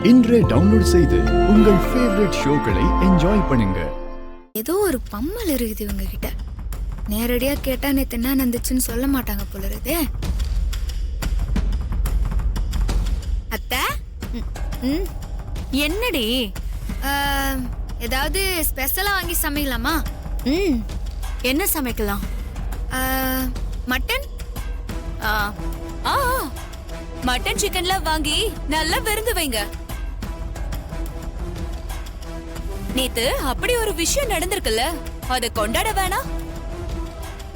இன்றே டவுன்லோட் செய்து உங்கள் ஃபேவரட் ஷோக்களை என்ஜாய் பண்ணுங்க. ஏதோ ஒரு பம்மல் இருக்குது இவங்க கிட்ட. நேரடியா கேட்டா நேத்து என்ன நடந்துச்சுன்னு சொல்ல மாட்டாங்க போல இருக்குதே. அத்தை, என்னடி? ஏதாவது ஸ்பெஷலா வாங்கி சமைக்கலாமா? என்ன சமைக்கலாம்? மட்டன். மட்டன் சிக்கன்லாம் வாங்கி நல்லா விருந்து வைங்க. நேத்து அப்படி ஒரு விஷயம் நடந்திருக்குல்ல, அத கொண்டாட வேணாம்?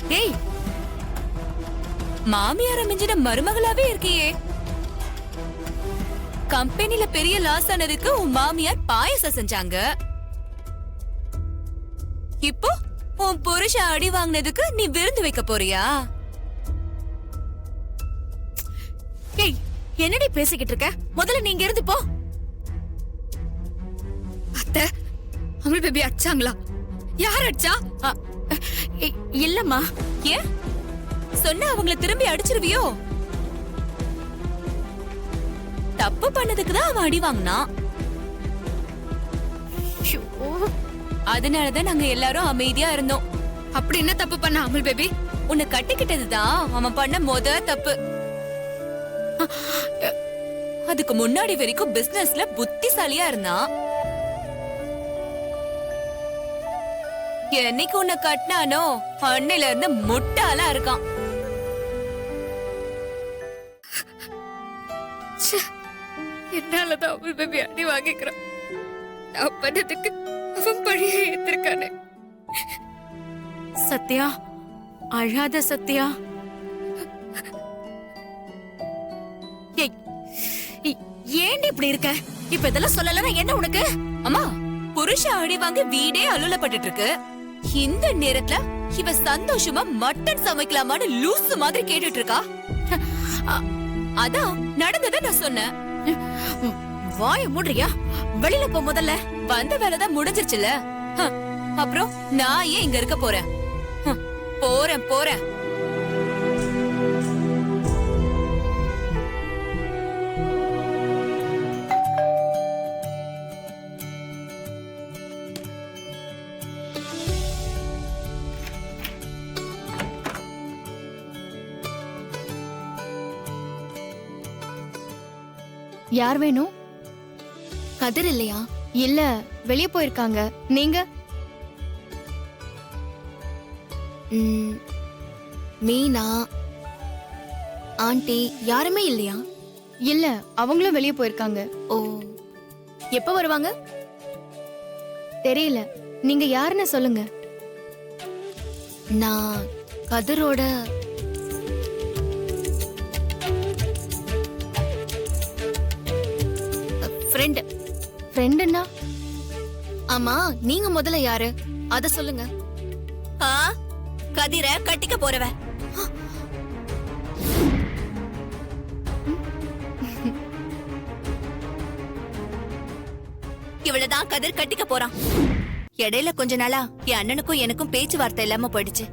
டேய், மாமியார மிஞ்சின மருமகளாவே இருக்கியே. கம்பெனில பெரிய லாஸ் ஆனதுக்கு உன் மாமியார் பாயசம் செஞ்சாங்க. இப்போ உன் புருஷன் அடி வாங்கினதுக்கு நீ விருந்து வைக்க போறியா? ஏய், என்னடி பேசிக்கிட்டு இருக்க? முதல்ல நீங்க இருந்து போ. அத்தை, அமல் பேபி அடிச்சாங்களா? யார் அடிச்சா? இல்லம்மா. ஏன் சொன்ன அவங்கள திரும்பி அடிச்சிருவியோ? தப்பு பண்ணதுக்கு தான் அவன் அடி வாங்கினான். அதனாலதான் நாங்க எல்லாரும் அமைதியா இருந்தோம். அப்படி என்ன தப்பு பண்ண அமல் பேபி? உன்னை கட்டிக்கிட்டதுதான் அவன் பண்ண தப்பு. அதுக்கு முன்னாடி வரைக்கும் பிசினஸ்ல புத்திசாலியா இருந்தான். என்னைக்கு உன்னை கட்டினானோ அன்னையில இருந்து முட்டாளா இருக்கான். என்னாலதான் அமல் பேபி அடி வாங்கிக்கிறான். நான் பண்ணதுக்கு அவன் பழிய ஏத்திருக்கானே. சத்யா, அழாத சத்யா. ஏன் இப்படி இருக்க? இப்ப இதெல்லாம் சொல்லலன்னா என்ன உனக்கு? அம்மா, புருஷ அடி வாங்கி வீடே அலுவலப்பட்டு இருக்கு. இந்த நேரத்துல இவ சந்தோஷமா மட்டன் சமைக்கலாமான்னு லூசு மாதிரி கேட்டுட்டு இருக்கா. அதான் நடந்ததை நான் சொன்னேன். வாய மூடுறியா? வெளியில போ முதல்ல. வந்த வேலைதான் முடிஞ்சிருச்சுல. அப்புறம் நான் ஏன் இங்க இருக்க போறேன்? போறேன். யார் வேணும்? கதிர் இல்லையா? இல்ல, வெளிய போயிருக்காங்க. நீங்க? மீனா, ஆண்டி யாருமே இல்லையா? இல்ல, அவங்களும் வெளிய போயிருக்காங்க. ஓ, எப்ப வருவாங்க? தெரியல. நீங்க யாருன்னு சொல்லுங்க. நான் கதிரோட ஃப்ரெண்ட். ஃப்ரெண்டுன்னா? ஆமா, நீங்க முதல்ல யாரு அத சொல்லுங்க. கதிர கட்டிக்க போறவ. இவ்வளவுதான் கதிர் கட்டிக்க போறான். இடையில கொஞ்ச நாளா என் அண்ணனுக்கும் எனக்கும் பேச்சுவார்த்தை இல்லாம போயிடுச்சு.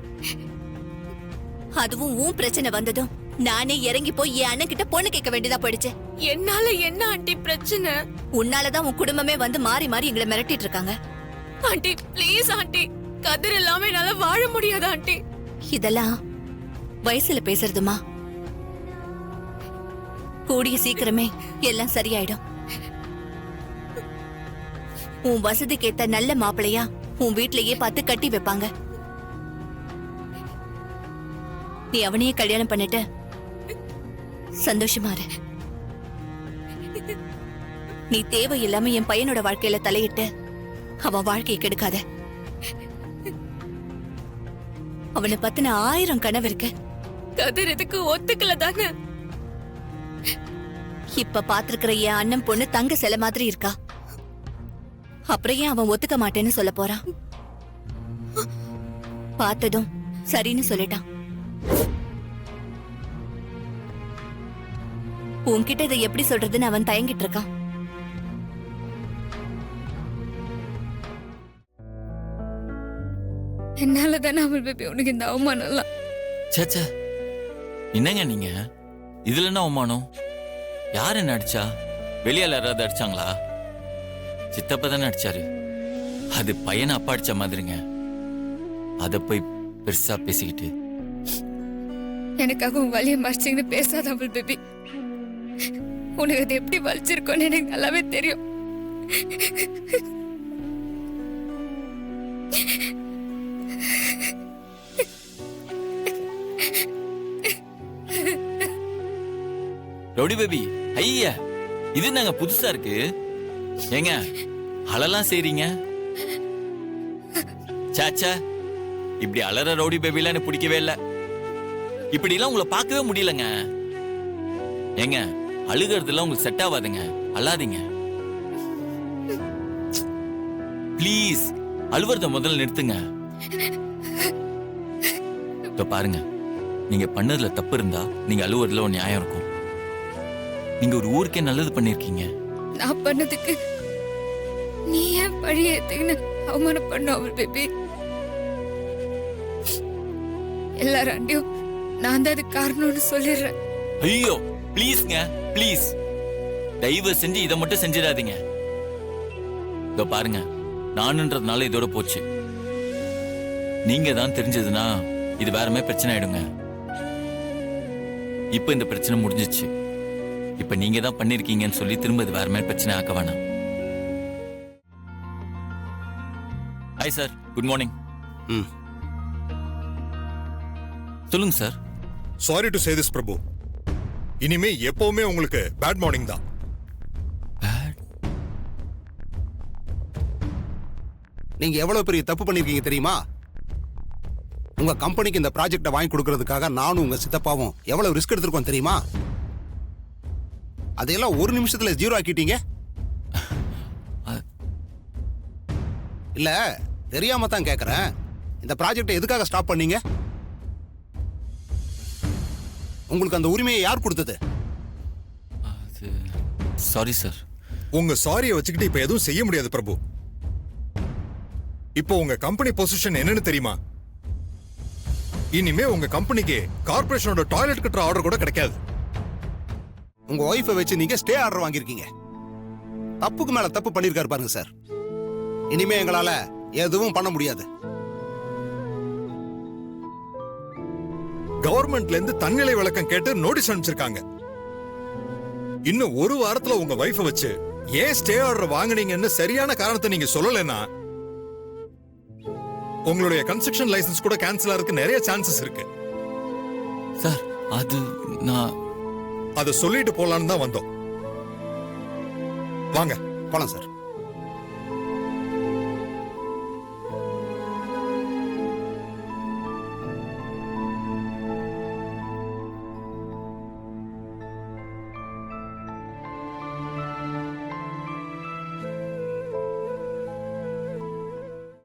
அதுவும் உன் பிரச்சனை வந்ததும் நானே இறங்கி போய் என் அண்ணன் கிட்ட பொண்ணு கேட்க வேண்டியதா போயிடுச்சு. என்னால என்ன ஆண்டி பிரச்சனை? உன்னாலதான் உன் குடும்பமே வந்து மாறி மாறி எங்களை மிரட்டிட்டு இருக்காங்க. ஆண்டி ப்ளீஸ் ஆண்டி, கதிர் இல்லாம என்னால வாழ முடியாது ஆண்டி. இதெல்லாம் வயசுல பேசுறதுமா. கூடிய சீக்கிரமே எல்லாம் சரியாயிடும். உன் வசதிக்கு ஏத்த நல்ல மாப்பிளையா உன் வீட்லயே பார்த்து கட்டி வைப்பாங்க. நீ அவனையே கல்யாணம் பண்ணிட்டு சந்தோஷமா இரு. நீ தேவையில்லாம என் பையனோட வாழ்க்கையில தலையிட்டு அவன் வாழ்க்கையை கெடுக்காத. அவனை பத்தின 1000 கனவு இருக்கு. கதிர் இதுக்கு ஒத்துக்கல தானே? இப்ப பாத்துருக்கிற என் அண்ணன் பொண்ணு தங்க சிலை மாதிரி இருக்கா. அப்புறம் ஏன் அவன் ஒத்துக்க மாட்டேன்னு சொல்ல போறான்? பார்த்ததும் சரின்னு சொல்லிட்டான். உன்கிட்ட இதை எப்படி சொல்றதுன்னு அவன் தயங்கிட்டு இருக்கான். என்னால தானே அமல் பேபி உனக்கு இந்த அவமானம் எல்லாம். சேச்சே, என்னங்க நீங்க? இதுல என்ன அவமானம்? யார் என்ன அடிச்சா? வெளியால யாராவது அடிச்சாங்களா? சித்தப்பா தானே அடிச்சாரு. அது பையனை அப்பா அடிச்ச மாதிரிங்க. அத போய் பெருசா பேசிக்கிட்டு. எனக்காக உன் வலியை மறைச்சிங்கன்னு பேசாத அவள் பேபி. உனக்கு அது எப்படி வலிச்சிருக்கோன்னு எனக்கு நல்லாவே தெரியும். ரவுடி பேபி, ஐயா இது நாங்க புதுசா இருக்கு. ஏங்க அழலாம் செய்றீங்க? சாச்சா, இப்படி அலற ரவுடி பேபிலாம் எனக்கு பிடிக்கவே இல்லை. இப்படி எல்லாம் உங்களை பார்க்கவே முடியலங்க. ஏங்க அழுகிறதுலாம் உங்களுக்கு செட் ஆகாதுங்க. அழாதீங்க ப்ளீஸ். அழுவறத முதல்ல நிறுத்துங்க. இப்ப பாருங்க, நீங்க பண்ணதுல தப்பு இருந்தா நீங்க அழுவறதுல ஒரு நியாயம் இருக்கும். நீங்க ஒரு ஊருக்கே நல்லது பண்ணிருக்கீங்க. நான் பண்ணதுக்கு நீ ஏன் பழி ஏத்துக்கின்னு அவமானம் பண்ண அவள் பேபி? எல்லாராண்டியும் நான் தான் அது காரணம்னு சொல்லிடுறேன். ஐயோ ப்ளீஸ்ங்க, ப்ளீஸ் தயவு செஞ்சு இதை மட்டும் செஞ்சிடாதீங்க. இதோ பாருங்க, நானுன்றதுனால இதோட போச்சு. நீங்க தான் தெரிஞ்சதுன்னா இது வேற மாதிரி பிரச்சனை ஆயிடுங்க. இப்ப இந்த பிரச்சனை முடிஞ்சிச்சு. இப்ப நீங்க தான் பண்ணிருக்கீங்கன்னு சொல்லி திரும்ப இது வேற மாதிரி பிரச்சனை ஆக்க வேணாம். Hi sir, good morning. சொல்லுங்க sir. Sorry to say this Prabhu, இனிமே எப்பவுமே உங்களுக்கு பேட் மார்னிங் தான். நீங்க எவ்வளவு பெரிய தப்பு பண்ணிருக்கீங்க தெரியுமா? உங்க கம்பெனிக்கு இந்த ப்ராஜெக்ட வாங்கி கொடுக்கறதுக்காக நானும் உங்க சித்தப்பாவும் எவ்வளவு ரிஸ்க் எடுத்திருக்கோம் தெரியுமா? அதையெல்லாம் ஒரு நிமிஷத்துல ஜீரோ ஆக்கிட்டீங்க. இல்ல தெரியாம தான் கேக்குறேன், இந்த ப்ராஜெக்டை எதுக்காக ஸ்டாப் பண்ணீங்க? உங்களுக்கு அந்த உரிமையை யார் கொடுத்தது? Sorry sir. உங்க சாரியை வச்சுக்கிட்டு இப்ப எதுவும் செய்ய முடியாது பிரபு. இப்போ உங்க கம்பெனி பொசிஷன் என்னன்னு தெரியுமா? இனிமே உங்க கம்பெனிக்கு கார்ப்பரேஷனோட டாய்லெட் கட்டுற ஆர்டர் கூட கிடைக்காது. உங்க ஒய்ஃபை வச்சு நீங்க ஸ்டே ஆர்டர் வாங்கியிருக்கீங்க. தப்புக்கு மேல தப்பு பண்ணிருக்காரு பாருங்க சார். இனிமே எங்களால எதுவும் பண்ண முடியாது. கவர்மெண்ட்ல இருந்து தன்னிலை விளக்கம் கேட்டு நோட்டீஸ் அனுப்பிச்சிருக்காங்க. இன்னும் ஒரு வாரத்துல உங்க வைஃபை வச்சு ஏன் ஸ்டே ஆர்டர் வாங்குனீங்கன்னு சரியான காரணத்தை நீங்க சொல்லலைன்னா உங்களுடைய கன்ஸ்ட்ரக்ஷன் லைசன்ஸ் கூட கேன்சல் ஆகிறதுக்கு நிறைய சான்சஸ் இருக்கு. சார் அது நான் அதை சொல்லிட்டு போலான்னு தான் வந்தோம். வாங்க போலாம் சார்.